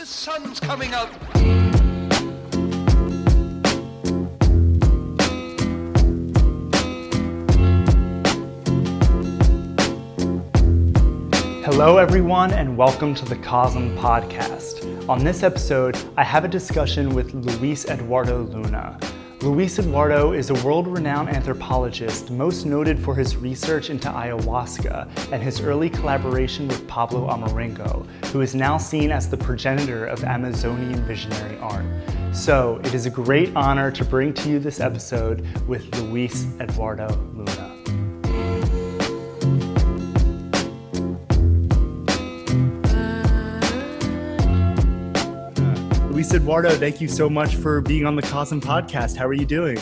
The sun's coming up. Hello everyone and welcome to the CoSM Podcast. On this episode, I have a discussion with Luis Eduardo Luna. Luis Eduardo is a world-renowned anthropologist most noted for his research into ayahuasca and his early collaboration with Pablo Amaringo, who is now seen as the progenitor of Amazonian visionary art. So it is a great honor to bring to you this episode with Luis Eduardo Luna. Luis Eduardo, thank you so much for being on the CoSM Podcast. How are you doing?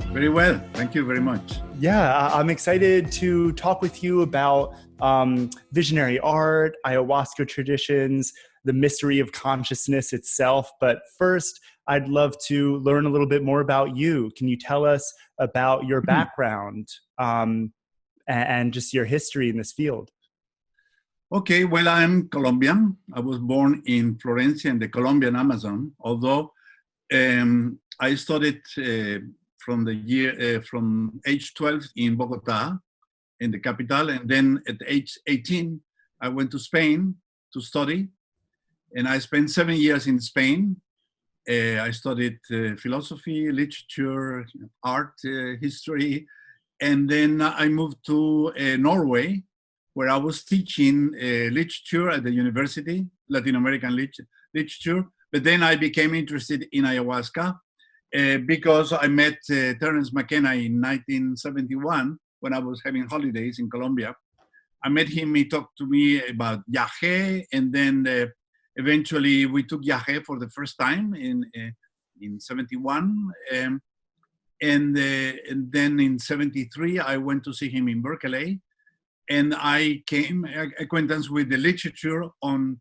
Very well. Thank you very much. Yeah, I'm excited to talk with you about visionary art, ayahuasca traditions, the mystery of consciousness itself. But first, I'd love to learn a little bit more about you. Can you tell us about your background and just your history in this field? Okay, well, I'm Colombian. I was born in Florencia in the Colombian Amazon, although I studied from age 12 in Bogota, in the capital, and then at age 18, I went to Spain to study, and I spent 7 years in Spain. I studied philosophy, literature, art, history, and then I moved to Norway, where I was teaching literature at the university, Latin American literature. But then I became interested in ayahuasca because I met Terence McKenna in 1971 when I was having holidays in Colombia. I met him, he talked to me about yahe, and then eventually we took yahe for the first time in 71. And then in 73, I went to see him in Berkeley. And I came acquaintance with the literature on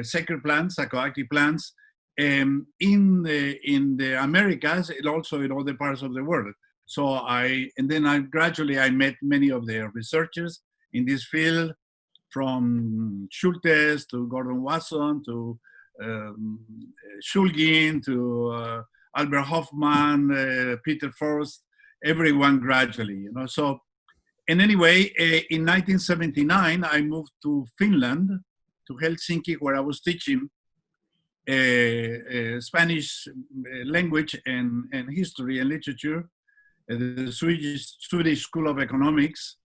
sacred plants, psychoactive plants, in the Americas and also in other parts of the world. So I gradually met many of the researchers in this field, from Schultes to Gordon Wasson to Shulgin to Albert Hoffman, Peter Forst, everyone gradually, So. And anyway, in 1979, I moved to Finland, to Helsinki, where I was teaching Spanish language and history and literature at the Swedish School of Economics.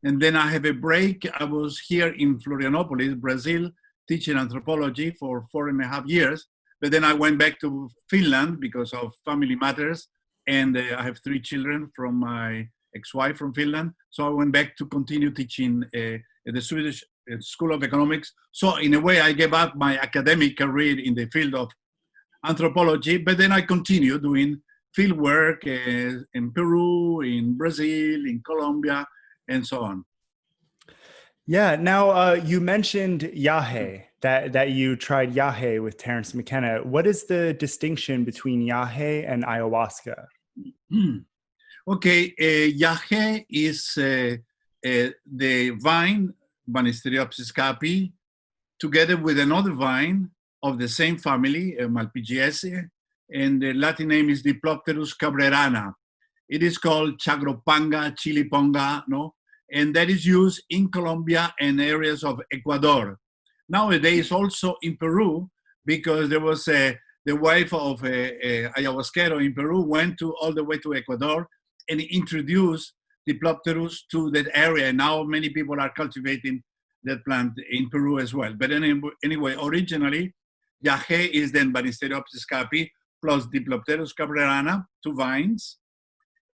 And then I have a break. I was here in Florianopolis, Brazil, teaching anthropology for 4.5 years. But then I went back to Finland because of family matters. And I have 3 children from my ex-wife from Finland. So I went back to continue teaching at the Swedish School of Economics. So in a way, I gave up my academic career in the field of anthropology, but then I continue doing field work in Peru, in Brazil, in Colombia, and so on. Yeah, now you mentioned yahe, that you tried yahe with Terence McKenna. What is the distinction between yahe and ayahuasca? Okay, yahe is the vine, Banisteriopsis capi, together with another vine of the same family, Malpighiaceae, and the Latin name is Diplopterus cabrerana. It is called chagropanga, chiliponga, and that is used in Colombia and areas of Ecuador. Nowadays, also in Peru, because there was the wife of a ayahuasquero in Peru went all the way to Ecuador and introduced Diplopterus to that area. Now many people are cultivating that plant in Peru as well. But anyway, originally, yahe is then Banisteriopsis capi plus Diplopterus cabrerana, 2 vines.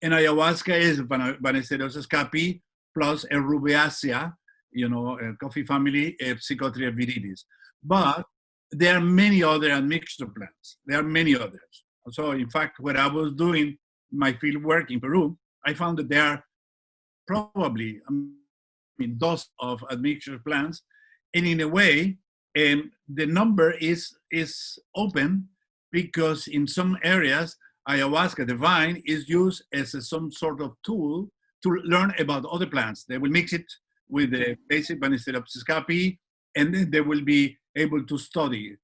And ayahuasca is Banisteriopsis capi plus a rubeacea, a coffee family, Psychotria viridis. But there are many other admixture plants. There are many others. So in fact, when I was doing my field work in Peru, I found that there are probably dozens of admixture plants. And in a way, the number is open because in some areas, ayahuasca, the vine, is used as some sort of tool to learn about other plants. They will mix it with the basic Banisteriopsis capi, and then they will be able to study.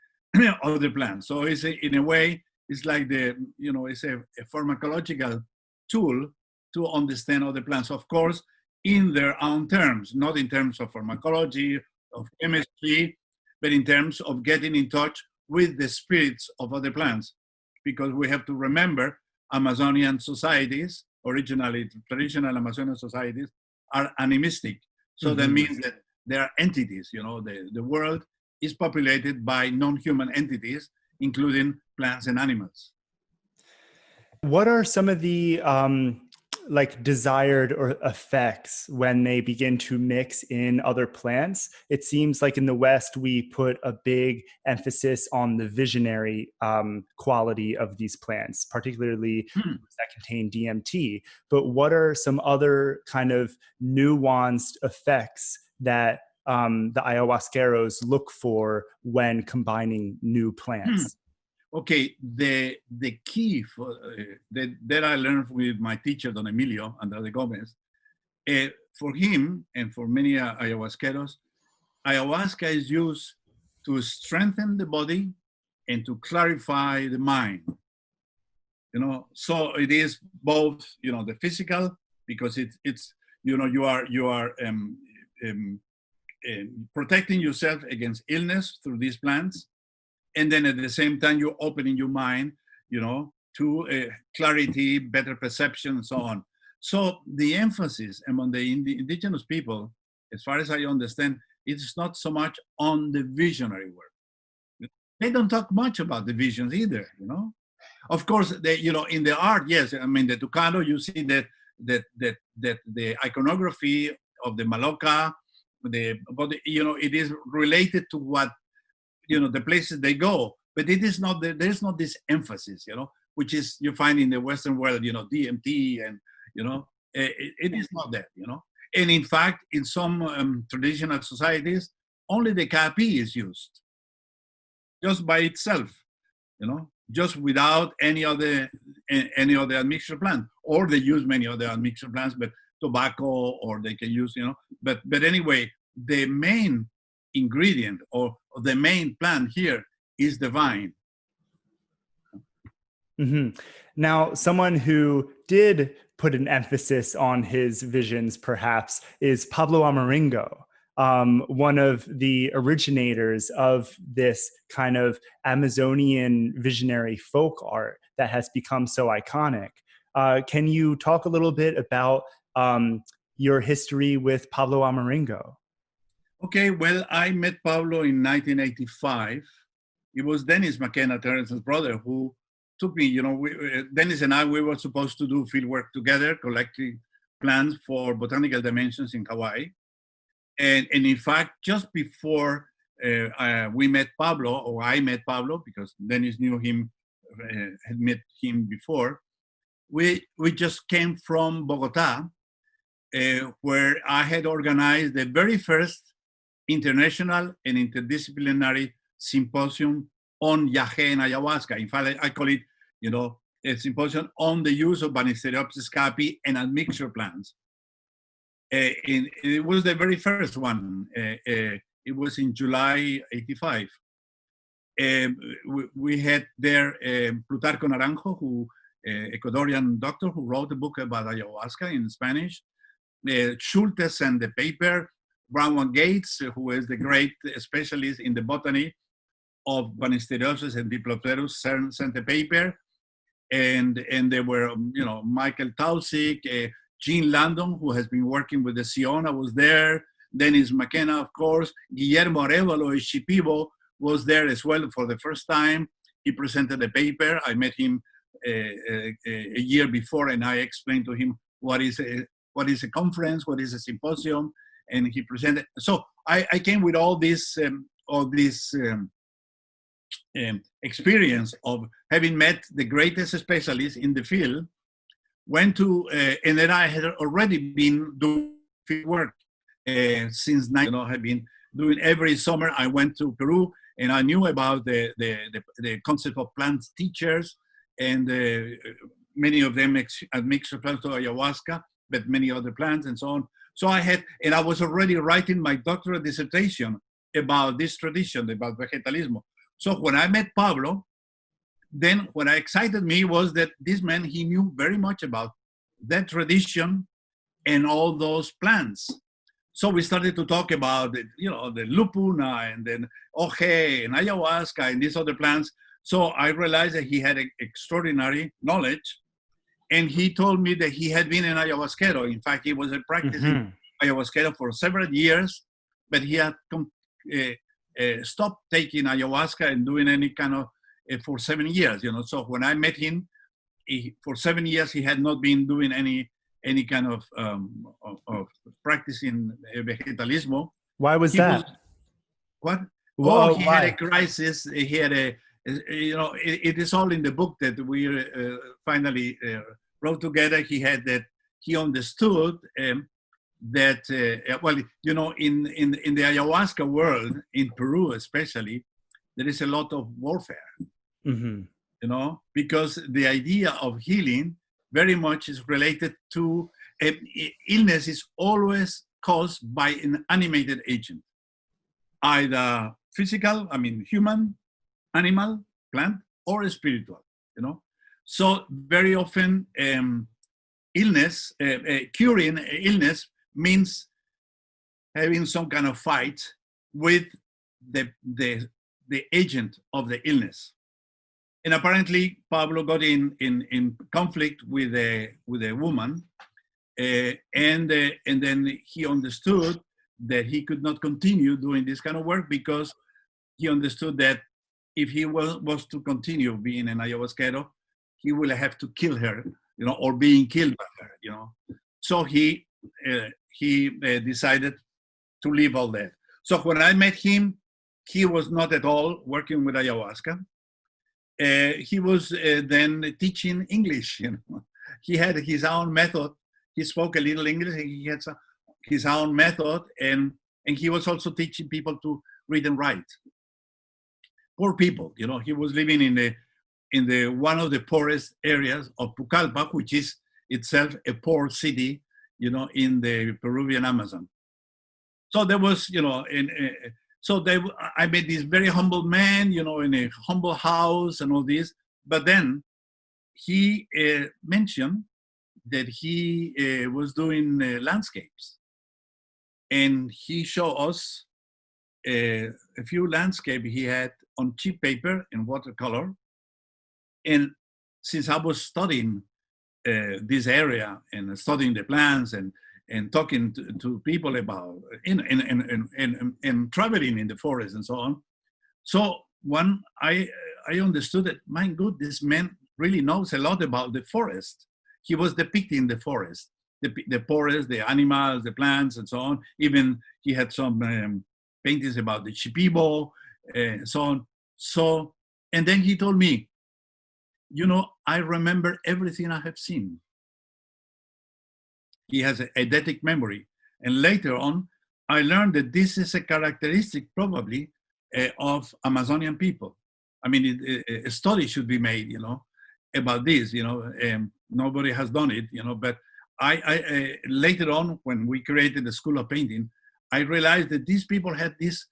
other plants. So in a way, it's like it's a pharmacological tool to understand other plants. Of course, in their own terms, not in terms of pharmacology, of chemistry, but in terms of getting in touch with the spirits of other plants. Because we have to remember Amazonian societies, originally traditional Amazonian societies, are animistic. So that means that they are entities. The world is populated by non-human entities, including plants and animals. What are some of the desired or effects when they begin to mix in other plants? It seems like in the West, we put a big emphasis on the visionary quality of these plants, particularly that contain DMT. But what are some other kind of nuanced effects that the ayahuasqueros look for when combining new plants? Okay, the key for that I learned with my teacher, Don Emilio Andrade Gomez, for him and for many ayahuasqueros, ayahuasca is used to strengthen the body and to clarify the mind. So it is both, the physical, because it's you are protecting yourself against illness through these plants. And then at the same time, you're opening your mind, to clarity, better perception, and so on. So the emphasis among the indigenous people, as far as I understand, it's not so much on the visionary work. They don't talk much about the visions either, Of course, they, in the art, yes. I mean, the Tucano, you see that the iconography of the Maloca, it is related to what, the places they go, but it is not, there's not this emphasis, which is you find in the Western world, DMT and, it is not that, And in fact, in some traditional societies, only the capi is used, just by itself, just without any other admixture plant, or they use many other admixture plants, but tobacco, or they can use, but anyway, the main ingredient or the main plant here is the vine. Now, someone who did put an emphasis on his visions, perhaps, is Pablo Amaringo, one of the originators of this kind of Amazonian visionary folk art that has become so iconic. Can you talk a little bit about your history with Pablo Amaringo? Okay, well, I met Pablo in 1985. It was Dennis McKenna, Terence's brother, who took me. Dennis and I, we were supposed to do field work together, collecting plants for Botanical Dimensions in Hawaii. And in fact, just before we met Pablo, or I met Pablo, because Dennis knew him, had met him before, we just came from Bogota, where I had organized the very first international and interdisciplinary symposium on Yahe and ayahuasca. In fact, I call it, a symposium on the use of Banisteriopsis capi and admixture plants. It was the very first one. It was in July '85. We had there Plutarco Naranjo, who Ecuadorian doctor who wrote a book about ayahuasca in Spanish. Schultes and the paper. Brown Gates, who is the great specialist in the botany of Banisteriopsis and Diplopterus, sent a paper. And there were, Michael Tausig, Jean Landon, who has been working with the Siona, was there. Dennis McKenna, of course. Guillermo Arevalo Shipibo was there as well for the first time. He presented a paper. I met him a year before, and I explained to him what is a conference, what is a symposium, and he presented. So I came with all this experience of having met the greatest specialists in the field. Went to, and then I had already been doing field work since had been doing every summer. I went to Peru, and I knew about the concept of plant teachers, and many of them admixture plants to ayahuasca, but many other plants and so on. So I was already writing my doctoral dissertation about this tradition, about vegetalismo, So when I met Pablo, then what excited me was that this man, he knew very much about that tradition and all those plants. So we started to talk about it, the lupuna and then ojé and ayahuasca and these other plants. So I realized that he had extraordinary knowledge. And he told me that he had been an ayahuasquero. In fact, he was practicing ayahuasquero for several years, but he had stopped taking ayahuasca and doing any kind of for 7 years. So when I met him, for 7 years he had not been doing any kind of practicing vegetalismo. Why was that? What? Well, he had a crisis. He had it is all in the book that we finally wrote together. He understood that, in the ayahuasca world, in Peru especially, there is a lot of warfare, because the idea of healing very much is related to illness is always caused by an animated agent, either physical, human, animal, plant, or spiritual, So very often illness, curing illness means having some kind of fight with the agent of the illness. And apparently Pablo got in conflict with a woman, and then he understood that he could not continue doing this kind of work, because he understood that if he was to continue being an ayahuasquero, he will have to kill her, or being killed by her, So he decided to leave all that. So when I met him, he was not at all working with ayahuasca. He was then teaching English. He had his own method. He spoke a little English. And he had his own method, and he was also teaching people to read and write. Poor people, He was living in the one of the poorest areas of Pucallpa, which is itself a poor city, in the Peruvian Amazon. So there was, I met this very humble man, in a humble house and all this. But then he mentioned that he was doing landscapes. And he showed us a few landscapes he had on cheap paper and watercolor. And since I was studying this area and studying the plants and talking to people about and traveling in the forest and so on. So I understood that, my God, this man really knows a lot about the forest. He was depicting the forest, the forest, the animals, the plants, and so on. Even he had some paintings about the Shipibo, and so on. So, and then he told me, I remember everything I have seen. He has an eidetic memory. And later on, I learned that this is a characteristic probably of Amazonian people. A study should be made, about this, nobody has done it, but I later on, when we created the School of Painting, I realized that these people had this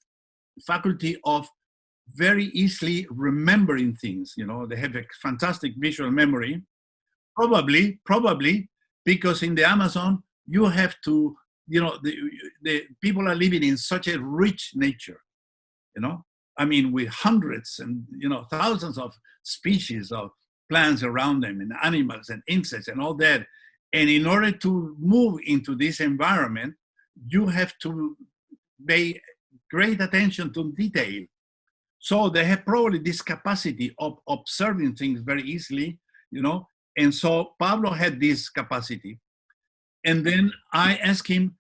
faculty of very easily remembering things, they have a fantastic visual memory, probably because in the Amazon, you have to, the people are living in such a rich nature, with hundreds and, thousands of species of plants around them and animals and insects and all that. And in order to move into this environment, you have to pay great attention to detail. So they have probably this capacity of observing things very easily, And so Pablo had this capacity. And then I asked him,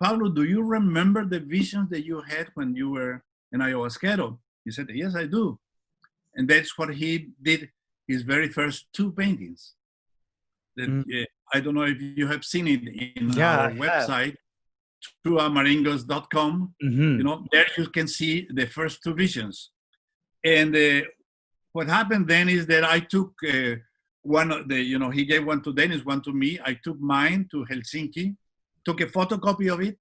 Pablo, do you remember the visions that you had when you were an ayahuasquero? He said, yes, I do. And that's what he did, his very first 2 paintings. That, I don't know if you have seen it in our website, through amaringos.com. There you can see the first 2 visions. And what happened then is that I took one of the, he gave one to Dennis, one to me. I took mine to Helsinki, took a photocopy of it,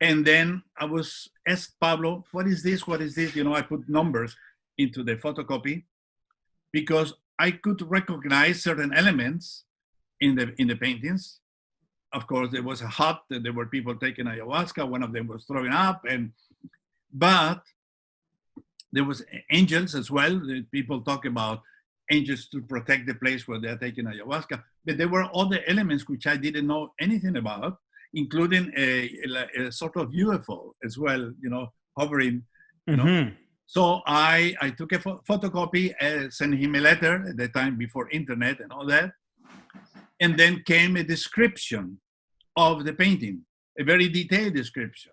And then I was asked Pablo, what is this? What is this? I put numbers into the photocopy because I could recognize certain elements in the paintings. Of course, there was a hut, there were people taking ayahuasca. One of them was throwing up, but there was angels as well. People talk about angels to protect the place where they're taking ayahuasca. But there were other elements which I didn't know anything about, including a sort of UFO as well, hovering. So I took a photocopy, sent him a letter at the time before internet and all that. And then came a description of the painting, a very detailed description.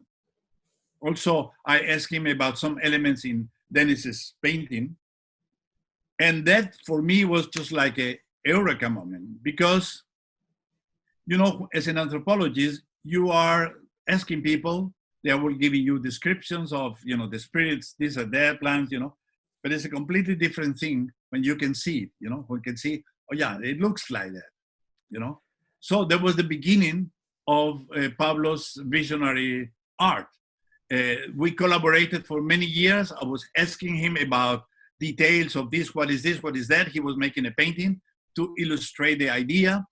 Also, I asked him about some elements in Dennis's painting. And that for me was just like a eureka moment because, as an anthropologist, you are asking people, they will give you descriptions of, the spirits, these are their plants, but it's a completely different thing when you can see it, when you can see, oh yeah, it looks like that, So that was the beginning of Pablo's visionary art. We collaborated for many years. I was asking him about details of this, what is that? He was making a painting to illustrate the idea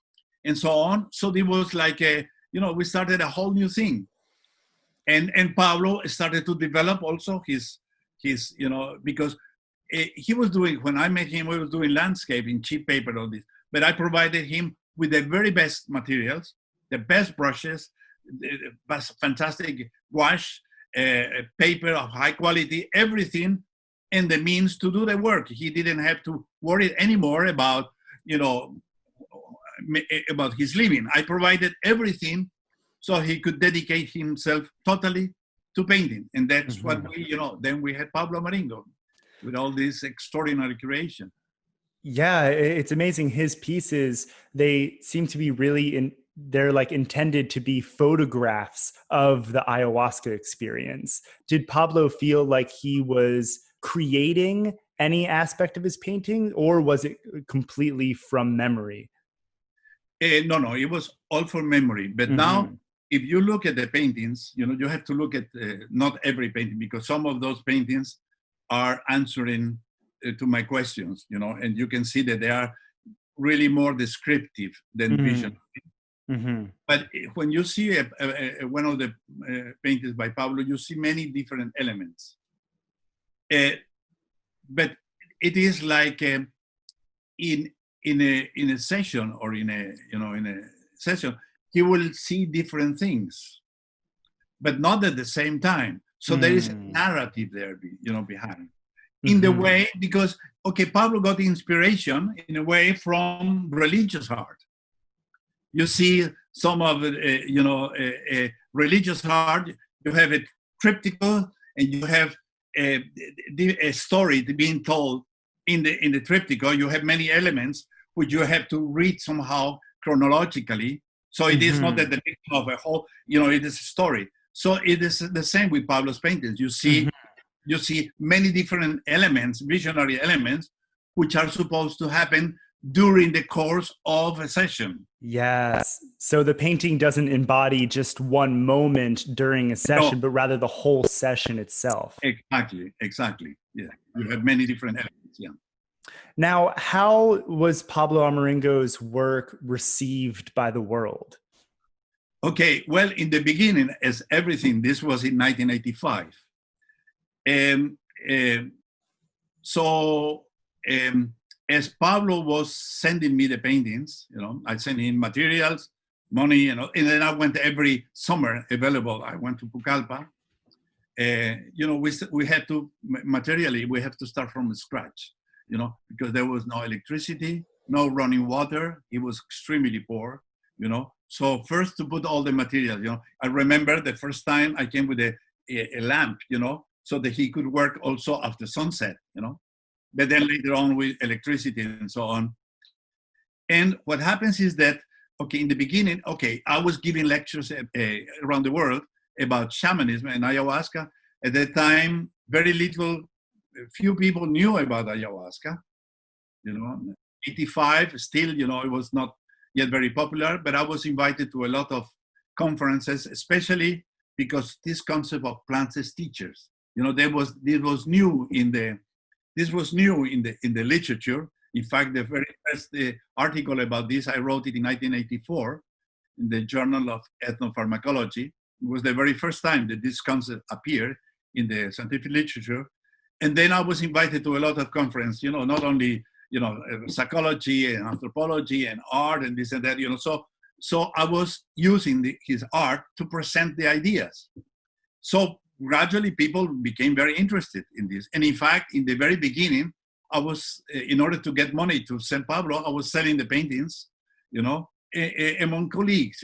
and so on. So it was like we started a whole new thing. And Pablo started to develop also his because he was doing, when I met him, he was doing landscaping, cheap paper, all this. But I provided him with the very best materials, the best brushes, fantastic wash, paper of high quality, everything, and the means to do the work. He didn't have to worry anymore about his living. I provided everything so he could dedicate himself totally to painting. And that's what then we had Pablo Amaringo with all this extraordinary creation. Yeah, it's amazing. His pieces, they seem to be really they're like intended to be photographs of the ayahuasca experience. Did Pablo feel like he was creating any aspect of his painting, or was it completely from memory? No, it was all from memory. But now, if you look at the paintings, you have to look at not every painting, because some of those paintings are answering to my questions, and you can see that they are really more descriptive than visionary. But when you see one of the paintings by Pablo, you see many different elements. But it is like in a session, or in a session, he will see different things, but not at the same time. So there is a narrative there, behind. In the way, because Pablo got inspiration in a way from religious art. You see some of it, religious art. You have a triptycho, and you have a story being told in the triptycho. You have many elements which you have to read somehow chronologically. So it is not that the picture of a whole. It is a story. So it is the same with Pablo's paintings. You see many different elements, visionary elements, which are supposed to happen during the course of a session. Yes. So the painting doesn't embody just one moment during a session, but rather the whole session itself. Exactly. Yeah. You have many different elements. Yeah. Now, how was Pablo Amaringo's work received by the world? Okay. Well, in the beginning, as everything, this was in 1985. As Pablo was sending me the paintings, I sent him materials, money, and then I went every summer available. I went to Pucallpa. We had to, materially, we have to start from scratch, because there was no electricity, no running water. It was extremely poor, So first to put all the materials, I remember the first time I came with a lamp, so that he could work also after sunset, but then later on with electricity and so on. And what happens is that, in the beginning, I was giving lectures around the world about shamanism and ayahuasca. At that time, few people knew about ayahuasca, 85, still, it was not yet very popular, but I was invited to a lot of conferences, especially because this concept of plants as teachers, this was new in the literature. In fact, the very first article about this, I wrote it in 1984 in the Journal of Ethnopharmacology. It was the very first time that this concept appeared in the scientific literature. And then I was invited to a lot of conferences, not only, psychology and anthropology and art and this and that, So I was using his art to present the ideas. So gradually people became very interested in this. And in fact, in the very beginning, I was, in order to get money to send Pablo, I was selling the paintings, among colleagues,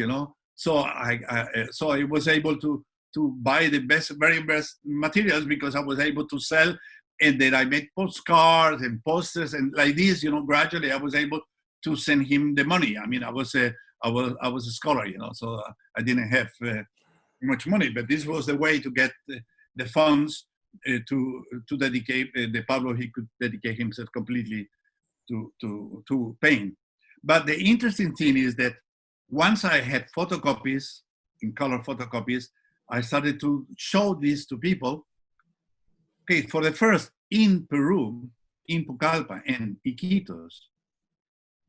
So I was able to buy the very best materials because I was able to sell, and then I made postcards and posters and like this, gradually I was able to send him the money. I mean, I was a scholar, so I didn't have much money, but this was the way to get the funds to dedicate the Pablo. He could dedicate himself completely to paint. But the interesting thing is that once I had photocopies, in color photocopies, I started to show this to people. Okay, for the first, in Peru, in Pucallpa and Iquitos,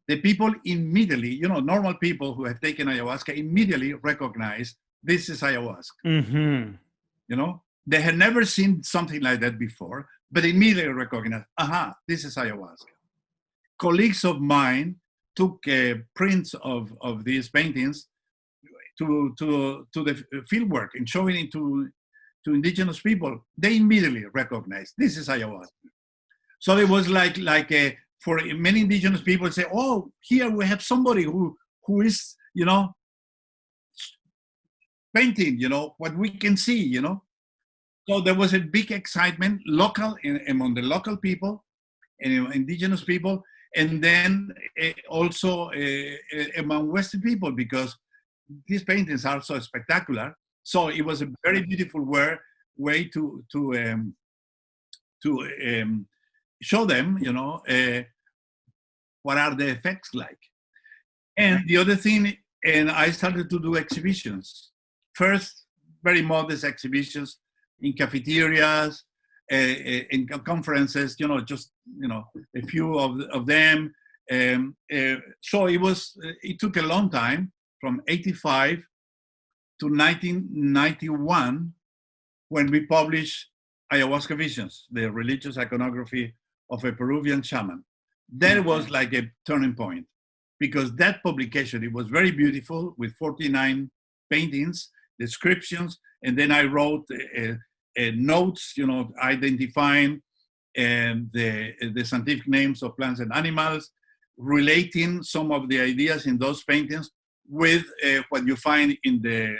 the people immediately, normal people who have taken ayahuasca immediately recognize this is ayahuasca. Mm-hmm. They had never seen something like that before, but immediately recognized, this is ayahuasca. Colleagues of mine took prints of these paintings to the fieldwork and showing it to indigenous people. They immediately recognized this is ayahuasca. So it was like for many indigenous people say, oh, here we have somebody who is, painting, what we can see, So there was a big excitement among the local people and indigenous people, and then also among Western people, because these paintings are so spectacular. So it was a very beautiful way to show them, what are the effects like. And the other thing, and I started to do exhibitions. First, very modest exhibitions in cafeterias, in conferences, just, a few of them. So it took a long time, from 85 to 1991, when we published Ayahuasca Visions, the religious iconography of a Peruvian shaman. That was like a turning point, because that publication, it was very beautiful with 49 paintings, descriptions, and then I wrote notes, identifying the scientific names of plants and animals, relating some of the ideas in those paintings with what you find in the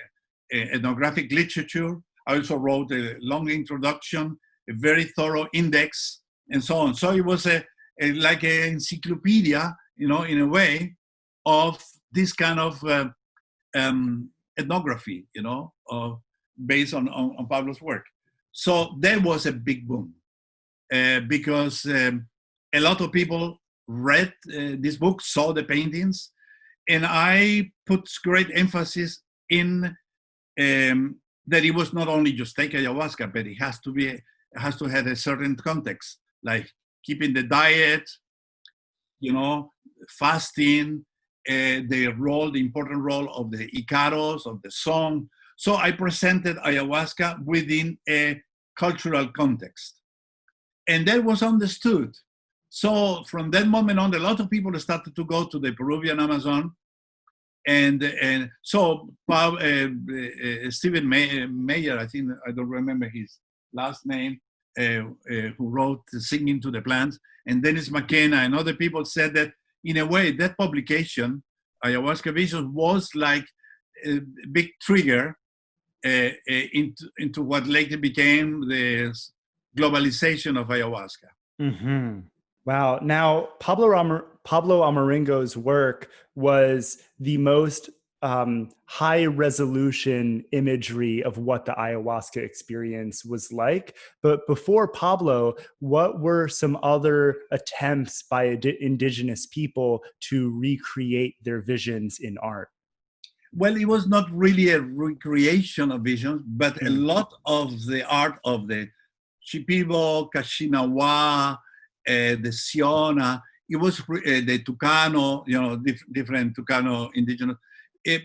ethnographic literature. I also wrote a long introduction, a very thorough index, and so on. So it was like an encyclopedia, in a way, of this kind of ethnography, based on Pablo's work. So that was a big boom, because a lot of people read this book, saw the paintings, and I put great emphasis in that it was not only just take ayahuasca, but it has to have a certain context, like keeping the diet, fasting, the important role of the icaros, of the song. So I presented ayahuasca within a cultural context. And that was understood. So from that moment on, a lot of people started to go to the Peruvian Amazon. And so Stephen Mayer, I think, I don't remember his last name, who wrote Singing to the Plants, and Dennis McKenna and other people said that, in a way, that publication, Ayahuasca Visions, was like a big trigger into what later became the globalization of ayahuasca. Mm-hmm. Wow. Now, Pablo Amaringo's work was the most high resolution imagery of what the ayahuasca experience was like. But before Pablo, what were some other attempts by indigenous people to recreate their visions in art? Well, it was not really a recreation of visions, but a lot of the art of the Shipibo, Kashinawa, the Siona, it was the Tucano, different Tucano indigenous. It,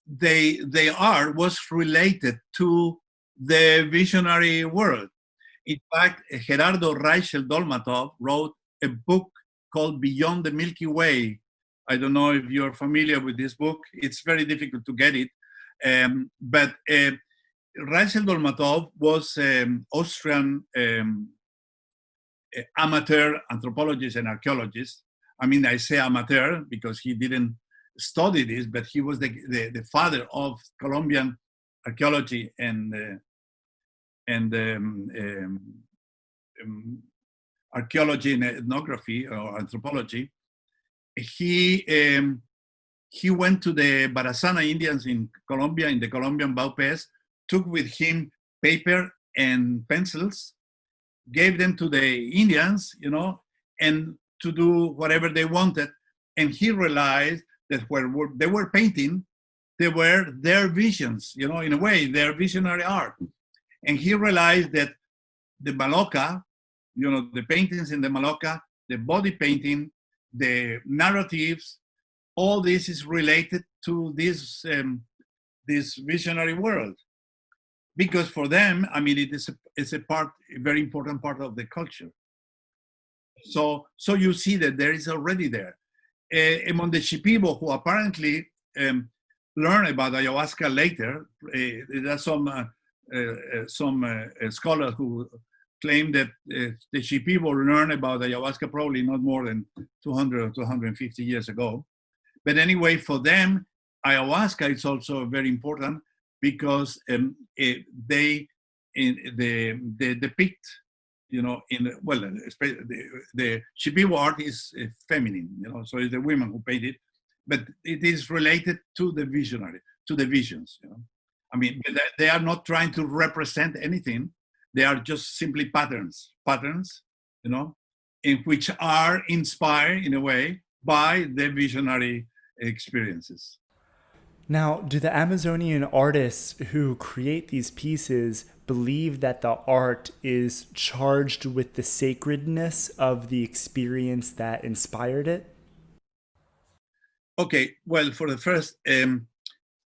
they art was related to the visionary world. In fact, Gerardo Reichel Dolmatov wrote a book called Beyond the Milky Way. I don't know if you're familiar with this book. It's very difficult to get it. But Reichel Dolmatov was Austrian amateur anthropologist and archaeologist. I mean, I say amateur because he didn't study this, but he was the father of Colombian archaeology and archaeology and ethnography or anthropology. He went to the Barazana Indians in Colombia, in the Colombian Baupés, took with him paper and pencils, gave them to the Indians, and to do whatever they wanted. And he realized that where they were painting, they were their visions, in a way, their visionary art. And he realized that the Maloca, the paintings in the Maloca, the body painting, the narratives, all this is related to this visionary world. Because for them, I mean, it's a very important part of the culture. So you see that there is already there. Among the Shipibo, who apparently learn about ayahuasca later, there are some scholars who claim that the Shipibo learned about ayahuasca probably not more than 200 or 250 years ago. But anyway, for them, ayahuasca is also very important because they depict, the Shipibo art is feminine, so it's the women who paint it, but it is related to the visionary, to the visions. I mean, they are not trying to represent anything. They are just simply patterns, in which are inspired in a way by the visionary experiences. Now, do the Amazonian artists who create these pieces believe that the art is charged with the sacredness of the experience that inspired it? Okay, well, for the first,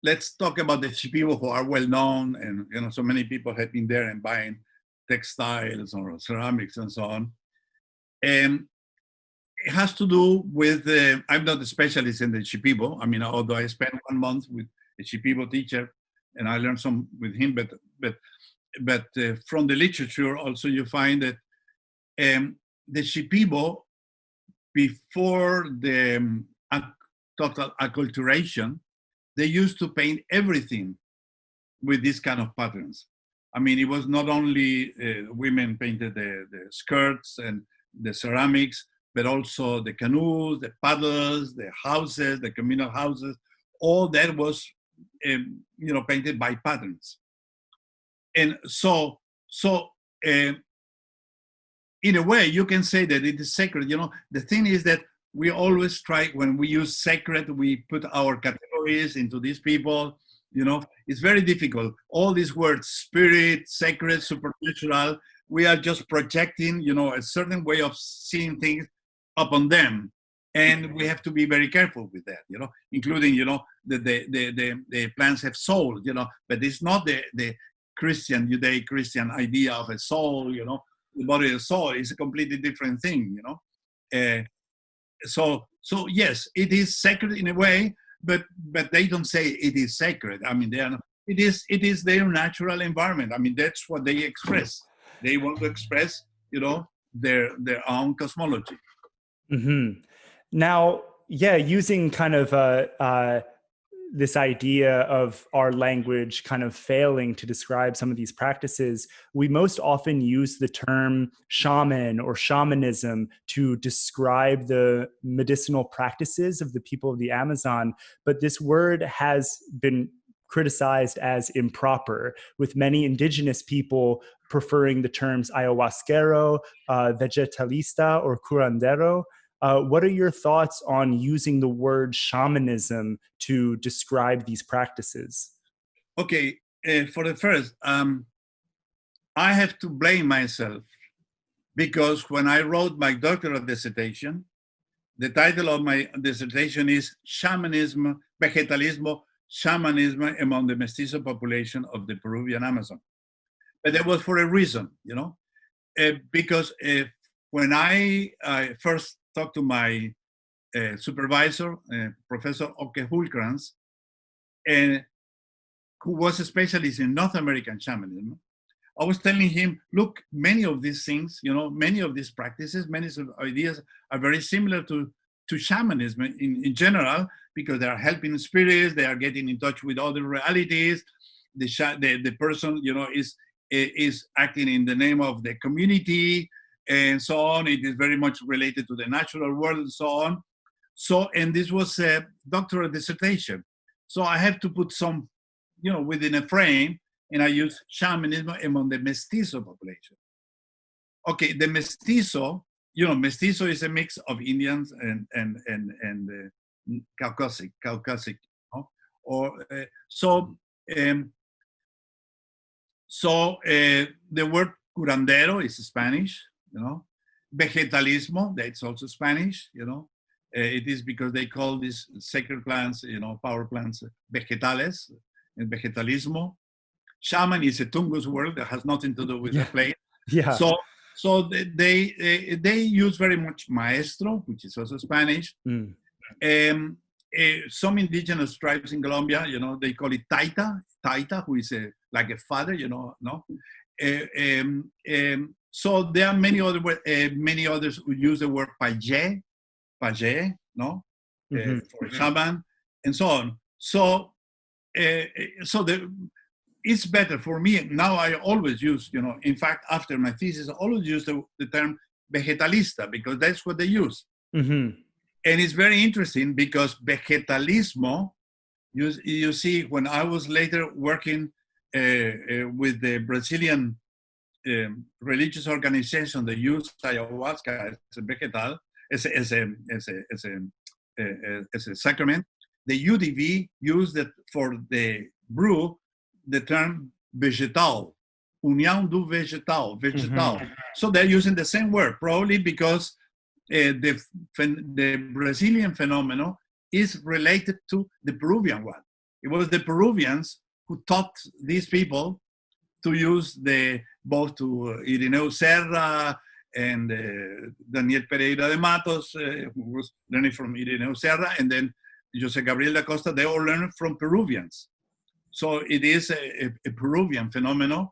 let's talk about the Shipibo who are well known, and so many people have been there and buying textiles or ceramics and so on. It has to do with, I'm not a specialist in the Shipibo. I mean, although I spent 1 month with a Shipibo teacher and I learned some with him, but from the literature also you find that the Shipibo, before the total acculturation, they used to paint everything with this kind of patterns. I mean, it was not only women painted the skirts and the ceramics, but also the canoes, the paddles, the houses, the communal houses. All that was, painted by patterns. And so in a way, you can say that it is sacred. The thing is that we always try, when we use sacred, we put our categories into these people. It's very difficult. All these words, spirit, sacred, supernatural, we are just projecting, a certain way of seeing things upon them. And we have to be very careful with that, including, the plants have soul, but it's not the Judeo-Christian idea of a soul, the body and soul is a completely different thing, So yes, it is sacred in a way, but they don't say it is sacred. I mean, it is their natural environment. I mean, that's what they express. They want to express, their own cosmology. Mm-hmm. Now, using kind of this idea of our language kind of failing to describe some of these practices, we most often use the term shaman or shamanism to describe the medicinal practices of the people of the Amazon. But this word has been criticized as improper, with many indigenous people preferring the terms ayahuasquero, vegetalista, or curandero. What are your thoughts on using the word shamanism to describe these practices? Okay, for the first, I have to blame myself because when I wrote my doctoral dissertation, the title of my dissertation is Shamanism, Vegetalismo, Shamanism among the Mestizo population of the Peruvian Amazon. But that was for a reason, because when I first talked to my supervisor, Professor Oke Hulkrans, who was a specialist in North American shamanism, I was telling him, look, many of these things, many of these practices, many ideas are very similar to shamanism in general, because they are helping spirits, they are getting in touch with other realities. The person, is acting in the name of the community and so on. It is very much related to the natural world and so on. So, and this was a doctoral dissertation. So I have to put some, within a frame, and I use shamanism among the mestizo population. Okay, the mestizo, mestizo is a mix of Indians and Caucasic, the word curandero is Spanish, vegetalismo, that's also Spanish, it is because they call these sacred plants, power plants, vegetales, and vegetalismo. Shaman is a Tungus word that has nothing to do with the plate. Yeah. So they use very much maestro, which is also Spanish. Some indigenous tribes in Colombia, they call it taita, who is like a father, so there are many others who use the word paje, for a shaman, and so on. So it's better for me now. I always use, in fact, after my thesis, I always use the term vegetalista because that's what they use. And it's very interesting because vegetalismo, you see, when I was later working with the Brazilian religious organization that used ayahuasca as a vegetal, as a sacrament, the UDV used it for the brew, the term vegetal, união do vegetal. So they're using the same word, probably because the Brazilian phenomenon is related to the Peruvian one. It was the Peruvians who taught these people to use both to Irineu Serra and Daniel Pereira de Matos, who was learning from Irineu Serra, and then Jose Gabriel da Costa. They all learned from Peruvians. So it is a Peruvian phenomenon.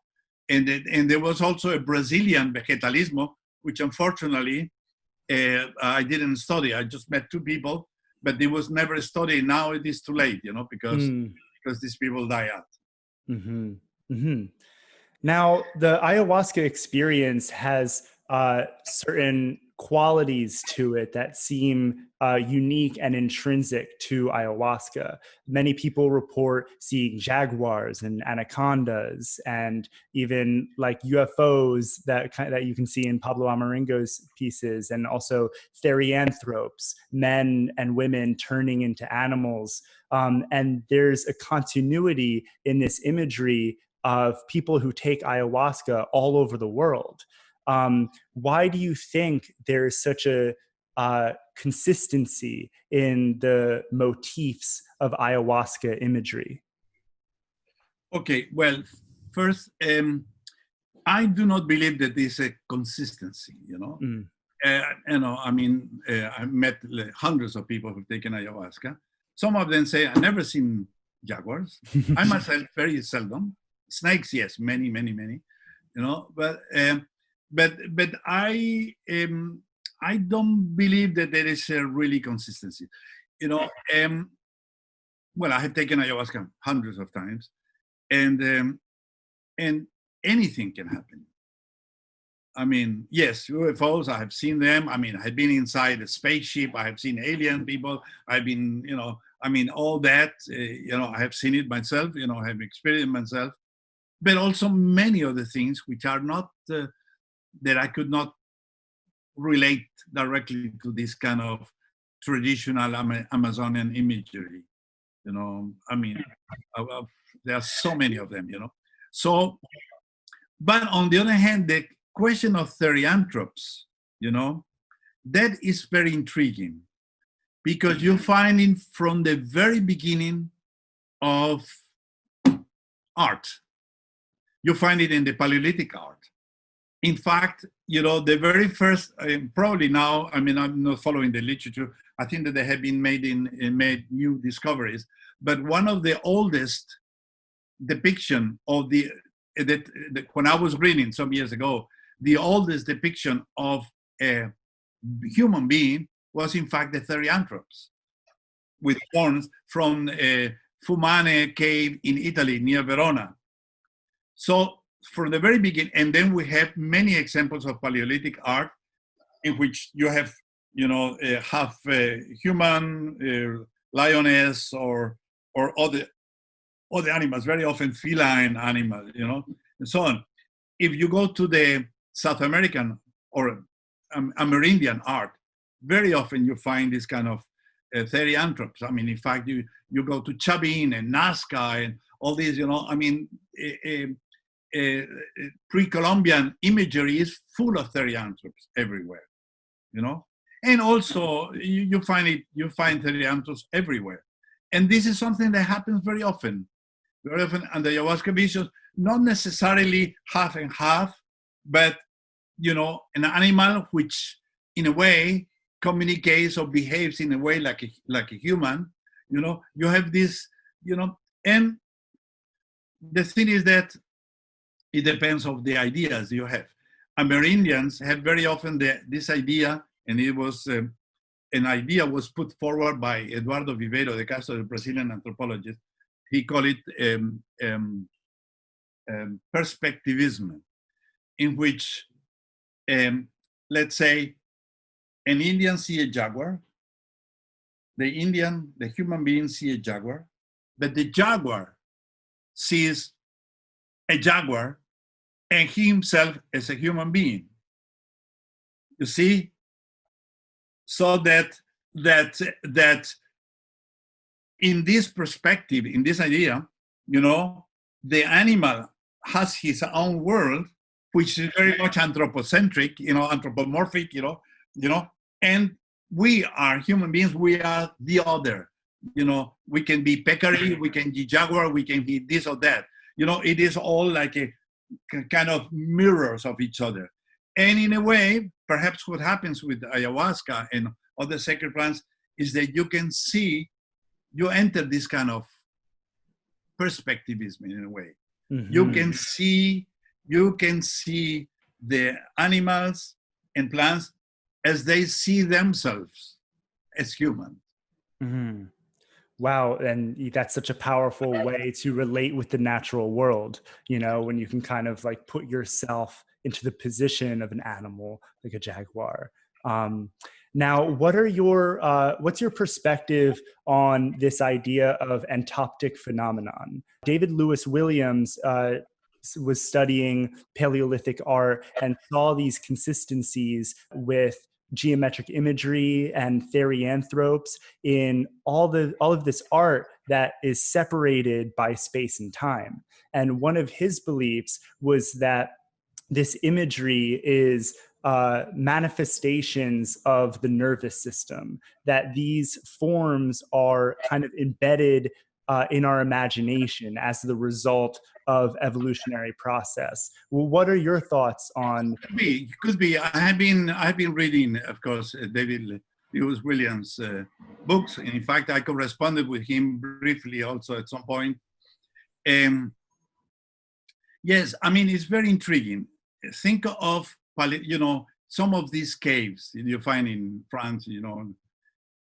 And there was also a Brazilian vegetalismo, which unfortunately I didn't study. I just met two people, but it was never studied. Now it is too late, because these people die out. Now, the ayahuasca experience has certain qualities to it that seem unique and intrinsic to ayahuasca. Many people report seeing jaguars and anacondas and even like UFOs that you can see in Pablo Amaringo's pieces, and also therianthropes, men and women turning into animals. And there's a continuity in this imagery of people who take ayahuasca all over the world. Why do you think there is such a consistency in the motifs of ayahuasca imagery? Okay, well, first, I do not believe that there's a consistency, I met hundreds of people who've taken ayahuasca. Some of them say, I've never seen jaguars. I myself, very seldom. Snakes, yes, many, but I don't believe that there is a really consistency. Well, I have taken ayahuasca hundreds of times, and anything can happen. I mean, yes, UFOs, I have seen them. I mean, I've been inside a spaceship. I have seen alien people. I've been, all that, I have seen it myself, I have experienced myself. But also many other things which are not, that I could not relate directly to this kind of traditional Amazonian imagery. You know, I mean, there are so many of them, you know. So, but on the other hand, the question of therianthropes, you know, that is very intriguing, because you find it from the very beginning of art. You find it in the Paleolithic art. In fact, you know, the very first, probably now, I mean, I'm not following the literature. I think that they have been made new discoveries. But one of the oldest depiction of when I was reading some years ago, the oldest depiction of a human being was in fact the therianthropes with horns from Fumane cave in Italy near Verona. So from the very beginning, and then we have many examples of Paleolithic art in which you have, you know, half human, lioness, or other animals, very often feline animals, you know, and so on. If you go to the South American or Amerindian art, very often you find this kind of therianthropes. I mean, in fact, you go to Chabin and Nazca and all these, you know, I mean, pre-Columbian imagery is full of therianthropes everywhere, you know, and also you find therianthropes everywhere, and this is something that happens very often and the Ayahuasca Visions, not necessarily half and half, but you know, an animal which in a way communicates or behaves in a way like a human, you know, you have this, you know, and the thing is that it depends on the ideas you have. Amerindians have very often this idea, and it was an idea was put forward by Eduardo Viveiro de Castro, the Brazilian anthropologist. He called it perspectivism, in which, let's say, an Indian see a jaguar, the human being see a jaguar, but the jaguar sees a jaguar and he himself as a human being. You see? So that in this perspective, in this idea, you know, the animal has his own world, which is very much anthropocentric, you know, anthropomorphic, you know, and we are human beings, we are the other. You know, we can be peccary, we can be jaguar, we can be this or that. You know, it is all like a kind of mirrors of each other. And in a way, perhaps what happens with ayahuasca and other sacred plants is that you can see, you enter this kind of perspectivism in a way. Mm-hmm. You can see the animals and plants as they see themselves as humans. Mm-hmm. Wow, and that's such a powerful way to relate with the natural world, you know, when you can kind of like put yourself into the position of an animal like a jaguar. Now, what's your perspective on this idea of entoptic phenomenon? David Lewis Williams was studying Paleolithic art and saw these consistencies with geometric imagery and therianthropes in all of this art that is separated by space and time. And one of his beliefs was that this imagery is manifestations of the nervous system, that these forms are kind of embedded in our imagination as the result of evolutionary process. Well, what are your thoughts on? Could be. I've been reading, of course, David Lewis Williams' books. And in fact, I corresponded with him briefly also at some point. Yes, I mean, it's very intriguing. Think of, you know, some of these caves you find in France, you know,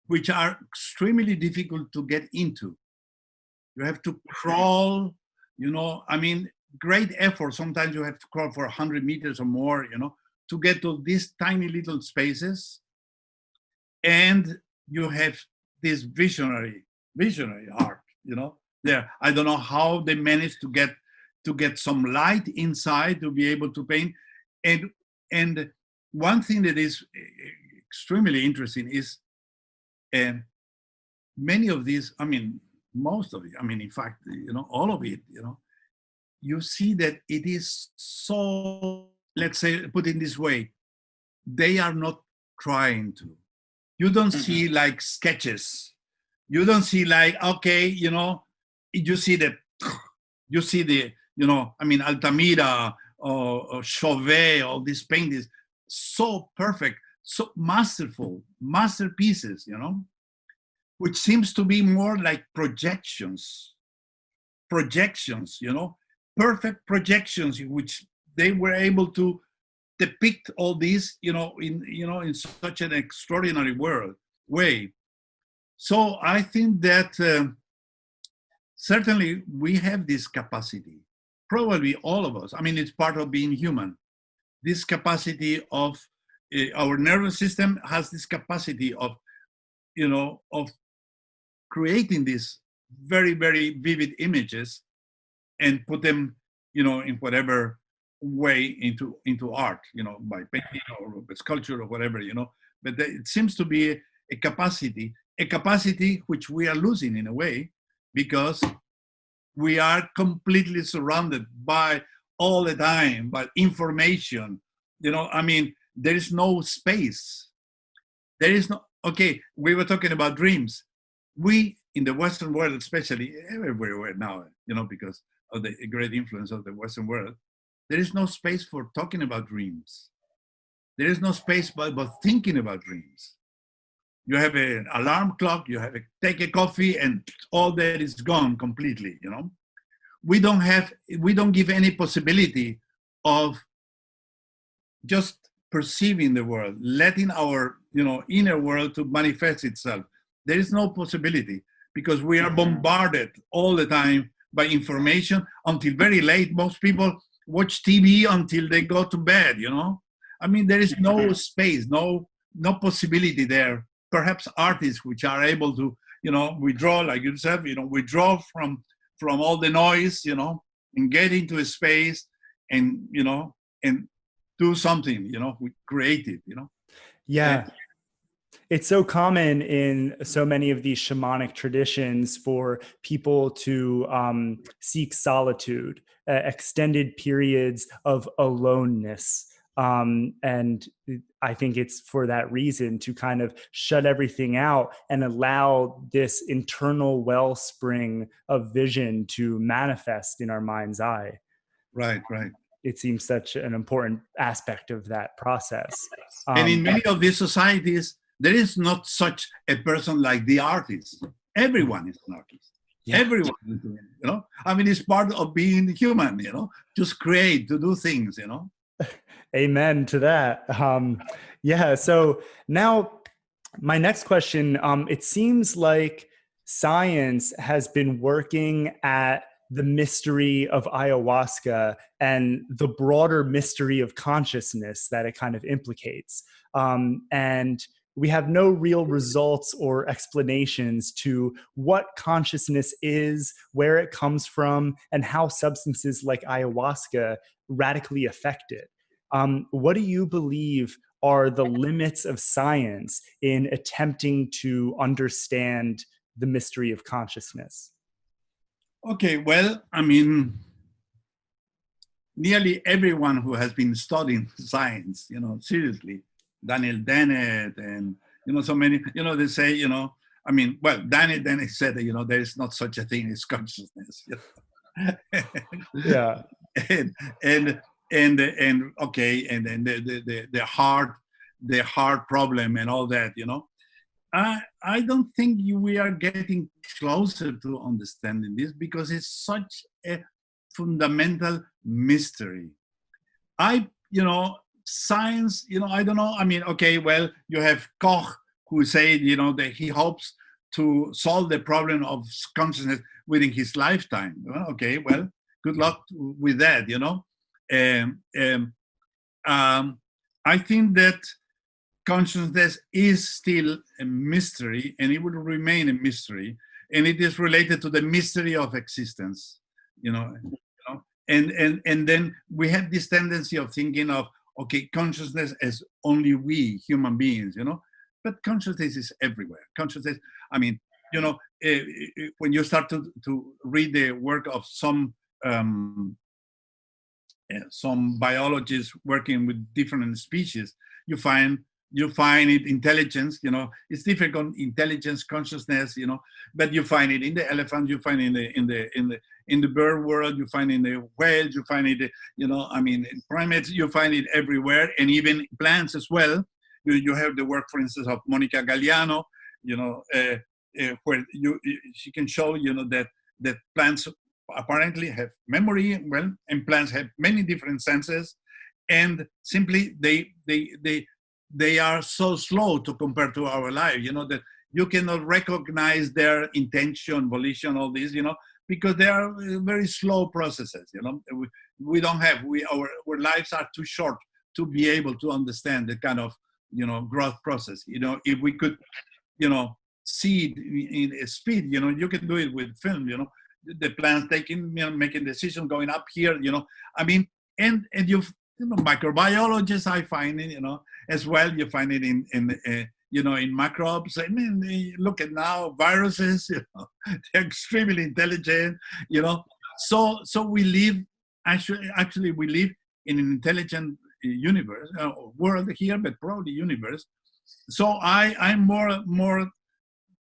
which are extremely difficult to get into. You have to crawl, you know, I mean, great effort. Sometimes you have to crawl for 100 meters or more, you know, to get to these tiny little spaces. And you have this visionary art, you know, there. I don't know how they managed to get some light inside to be able to paint. And one thing that is extremely interesting is many of these, I mean, most of it, I mean, in fact, all of it, you see that it is so, let's say, put in this way, they are not trying to. You don't see like sketches. You don't see like, okay, you see the, I mean, Altamira or Chauvet, all these paintings, so perfect, so masterful, masterpieces, which seems to be more like projections, perfect projections in which they were able to depict all these, in such an extraordinary way. So I think that certainly we have this capacity, probably all of us. I mean, it's part of being human. This capacity of our nervous system has this capacity of, of creating these very, very vivid images and put them, in whatever way into art, by painting or sculpture or whatever, But it seems to be a capacity which we are losing in a way, because we are completely surrounded by all the time by information. I mean, there is no space. There is no, okay, we were talking about dreams. We, in the Western world, especially everywhere now, because of the great influence of the Western world, there is no space for talking about dreams. There is no space about thinking about dreams. You have an alarm clock, take a coffee, and all that is gone completely, We don't give any possibility of just perceiving the world, letting our, inner world to manifest itself. There is no possibility, because we are bombarded all the time by information until very late. Most people watch TV until they go to bed, I mean, there is no space, no possibility there. Perhaps artists which are able to, withdraw, like you said, withdraw from all the noise, and get into a space and, and do something, creative, Yeah. It's so common in so many of these shamanic traditions for people to seek solitude, extended periods of aloneness. And I think it's for that reason, to kind of shut everything out and allow this internal wellspring of vision to manifest in our mind's eye. Right. It seems such an important aspect of that process. And in many of these societies, there is not such a person like the artist. Everyone is an artist. Yeah. Everyone is doing it, I mean, it's part of being human, just create, to do things, Amen to that. Yeah. So now my next question, it seems like science has been working at the mystery of ayahuasca and the broader mystery of consciousness that it kind of implicates. And we have no real results or explanations to what consciousness is, where it comes from, and how substances like ayahuasca radically affect it. What do you believe are the limits of science in attempting to understand the mystery of consciousness? Okay, well, I mean, nearly everyone who has been studying science, seriously, Daniel Dennett and, so many, they say, I mean, well, Daniel Dennett said that, there is not such a thing as consciousness. Yeah. And okay, and then the heart problem and all that, I don't think we are getting closer to understanding this, because it's such a fundamental mystery. Science, I don't know. I mean, okay, well, you have Gogh, who said, that he hopes to solve the problem of consciousness within his lifetime. Well, okay, well, good luck with that, I think that consciousness is still a mystery, and it will remain a mystery, and it is related to the mystery of existence, and then we have this tendency of thinking of okay, consciousness as only we human beings, but consciousness is everywhere. Consciousness, I mean, when you start to read the work of some biologists working with different species, you find it intelligence, it's difficult, intelligence, consciousness, but you find it in the elephant, you find it in the bird world, you find it in the whales, you find it, in primates, you find it everywhere, and even plants as well. You have the work, for instance, of Monica Galliano, where she can show, that plants apparently have memory, and plants have many different senses, and simply they are so slow to compare to our life, that you cannot recognize their intention, volition, all this, because they are very slow processes, we don't have, our lives are too short to be able to understand the kind of, growth process. If we could, see it in speed, you can do it with film, the plants taking, making decisions, going up here, and microbiologists, I find it, as well. You find it in microbes. I mean, look at now viruses, they're extremely intelligent, So we live, actually we live in an intelligent universe, world here, but probably universe. So I'm more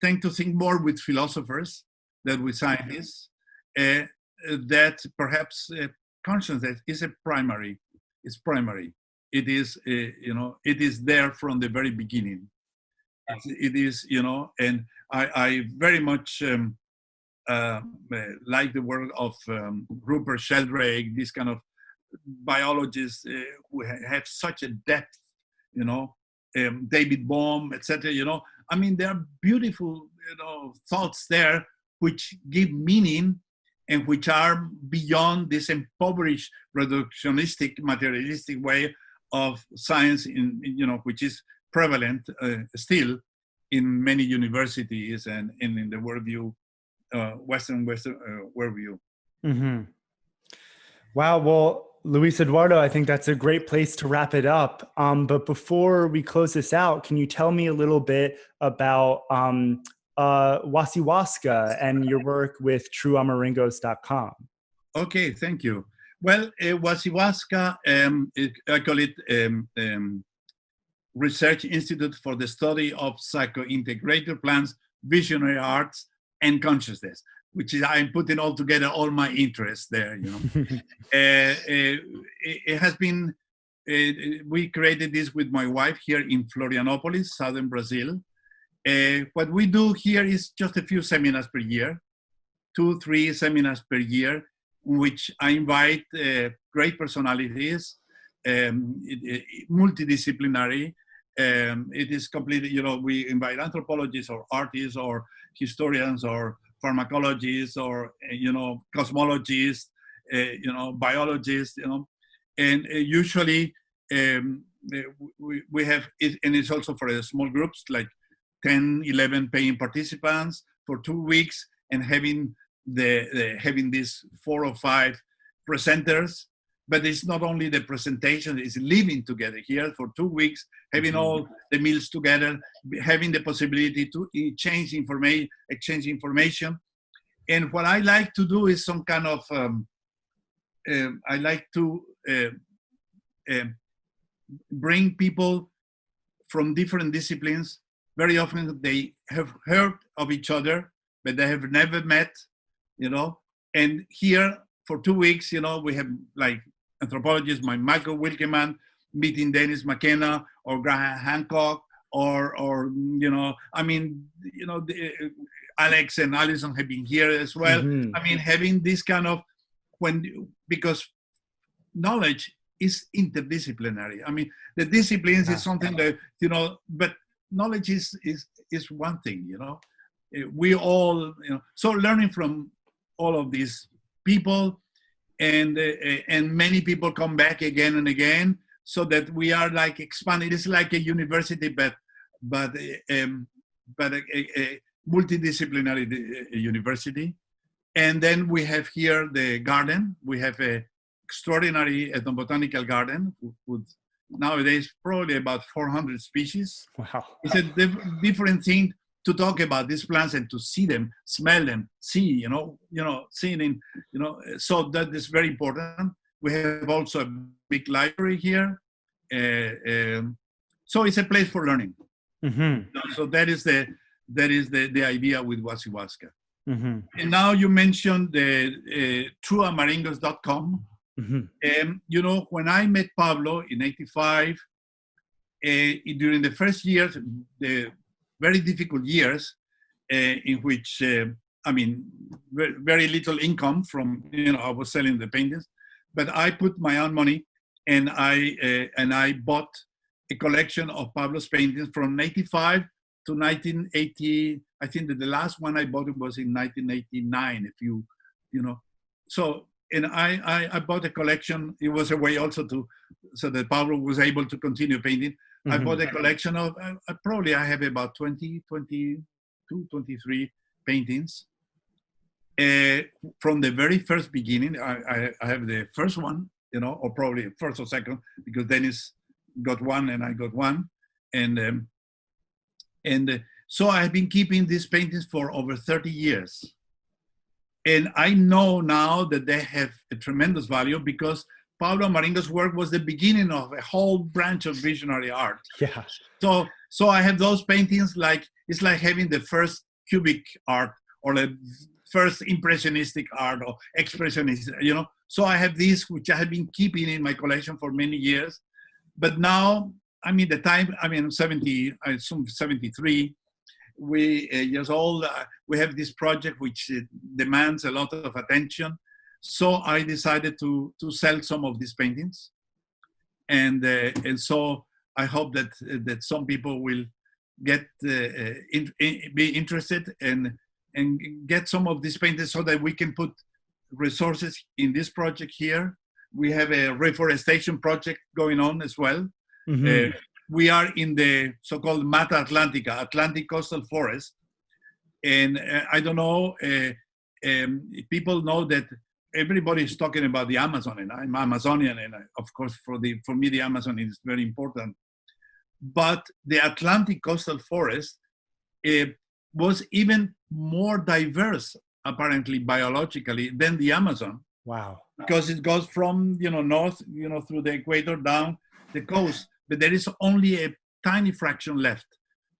tend to think more with philosophers than with scientists, that perhaps consciousness is primary. It's primary. It is, it is there from the very beginning. It is, and I very much like the work of Rupert Sheldrake, this kind of biologists who have such a depth, David Bohm, etc. There are beautiful, thoughts there which give meaning and which are beyond this impoverished, reductionistic, materialistic way of science, which is prevalent still in many universities and in the worldview, Western worldview. Mm-hmm. Wow. Well, Luis Eduardo, I think that's a great place to wrap it up. But before we close this out, can you tell me a little bit about Ayahuasca and your work with trueamaringos.com? Okay, thank you. Well, Ayahuasca, I call it Research Institute for the Study of Psycho-Integrated Plants, Visionary Arts, and Consciousness, which is, I'm putting all together all my interests there, it has been, we created this with my wife here in Florianopolis, southern Brazil. What we do here is just a few seminars per year, 2-3 seminars per year, in which I invite great personalities, multidisciplinary. It is completely, we invite anthropologists or artists or historians or pharmacologists or, cosmologists, biologists, and usually we have, and it's also for the small groups, like 10, 11 paying participants for 2 weeks, and having having these 4 or 5 presenters. But it's not only the presentation, it's living together here for 2 weeks, having all the meals together, having the possibility to exchange information. And what I like to do is some kind of, I like to bring people from different disciplines. Very often they have heard of each other, but they have never met, And here for 2 weeks, we have like anthropologists, my Michael Wilkeman, meeting Dennis McKenna or Graham Hancock, or Alex and Allyson have been here as well. Mm-hmm. Having this kind of, because knowledge is interdisciplinary. The disciplines is something that, but knowledge is one thing, We all, so learning from all of these people, and many people come back again and again, so that we are like expanding. It's like a university, but a multidisciplinary university. And then we have here the garden. We have a extraordinary Botanical Garden with nowadays probably about 400 species. Wow. It's a different thing to talk about these plants and to see them, smell them, see, seeing in, so that is very important. We have also a big library here. So it's a place for learning. Mm-hmm. So that is the idea with Ayahuasca. Mm-hmm. And now you mentioned the trueamaringos.com. Mm-hmm. When I met Pablo in '85, during the first years, the very difficult years, in which, very little income from, I was selling the paintings, but I put my own money and I bought a collection of Pablo's paintings from '85 to 1980. I think that the last one I bought was in 1989, So, and I bought a collection. It was a way also so that Pablo was able to continue painting. Mm-hmm. I bought a collection of, I have about 22, 23 paintings. From the very first beginning, I have the first one, or probably first or second, because Dennis got one and I got one. And so I've been keeping these paintings for over 30 years. And I know now that they have a tremendous value because Pablo Amaringo's work was the beginning of a whole branch of visionary art. Yeah. So I have those paintings it's like having the first cubic art or the first impressionistic art or expressionist, So I have these, which I have been keeping in my collection for many years. But now, I'm 70, I assume 73. We years old. We have this project which demands a lot of attention. So I decided to sell some of these paintings, and so I hope that some people will get be interested and get some of these paintings so that we can put resources in this project here. We have a reforestation project going on as well. Mm-hmm. We are in the so-called Mata Atlantica, Atlantic coastal forest. And I don't know, people know that everybody is talking about the Amazon, and I'm Amazonian, and of course for me the Amazon is very important. But the Atlantic coastal forest was even more diverse, apparently biologically, than the Amazon. Wow. Because it goes from north, through the equator down the coast, but there is only a tiny fraction left.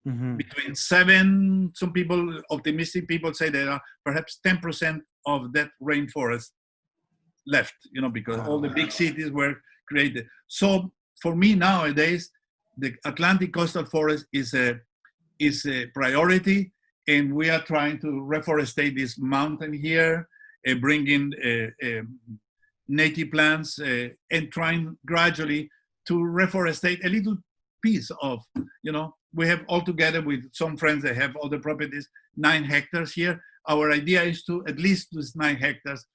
Mm-hmm. Between 7, some people, optimistic people say there are perhaps 10% of that rainforest left, because all the big cities were created. So for me nowadays, the Atlantic coastal forest is a priority, and we are trying to reforestate this mountain here, bring in native plants, and trying gradually to reforestate a little piece of, we have altogether with some friends that have other properties, 9 hectares here. Our idea is to at least do 9 hectares,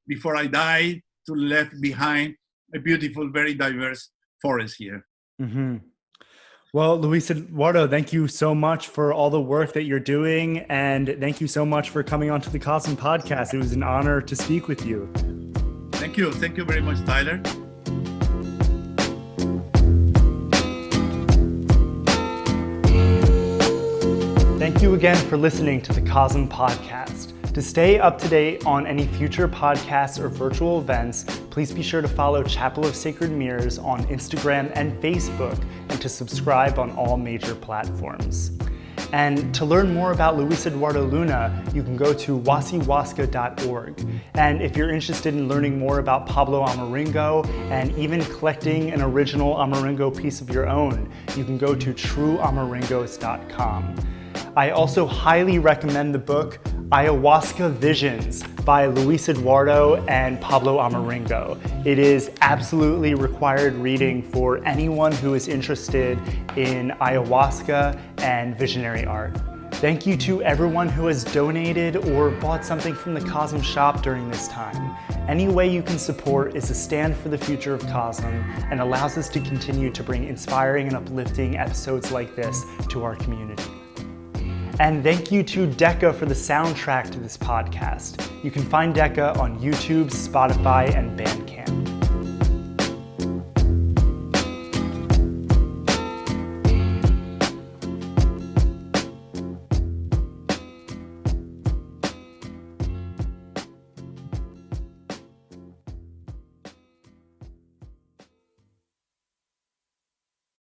before I die, to left behind a beautiful, very diverse forest here. Mm-hmm. Well, Luis Eduardo, thank you so much for all the work that you're doing. And thank you so much for coming onto the CoSM Podcast. It was an honor to speak with you. Thank you. Thank you very much, Tyler. Thank you again for listening to the CoSM Podcast. To stay up to date on any future podcasts or virtual events, please be sure to follow Chapel of Sacred Mirrors on Instagram and Facebook, and to subscribe on all major platforms. And to learn more about Luis Eduardo Luna, you can go to wasihuasca.org. And if you're interested in learning more about Pablo Amaringo and even collecting an original Amaringo piece of your own, you can go to trueamaringos.com. I also highly recommend the book Ayahuasca Visions by Luis Eduardo and Pablo Amaringo. It is absolutely required reading for anyone who is interested in ayahuasca and visionary art. Thank you to everyone who has donated or bought something from the CoSM shop during this time. Any way you can support is a stand for the future of CoSM and allows us to continue to bring inspiring and uplifting episodes like this to our community. And thank you to Deca for the soundtrack to this podcast. You can find Deca on YouTube, Spotify, and Bandcamp.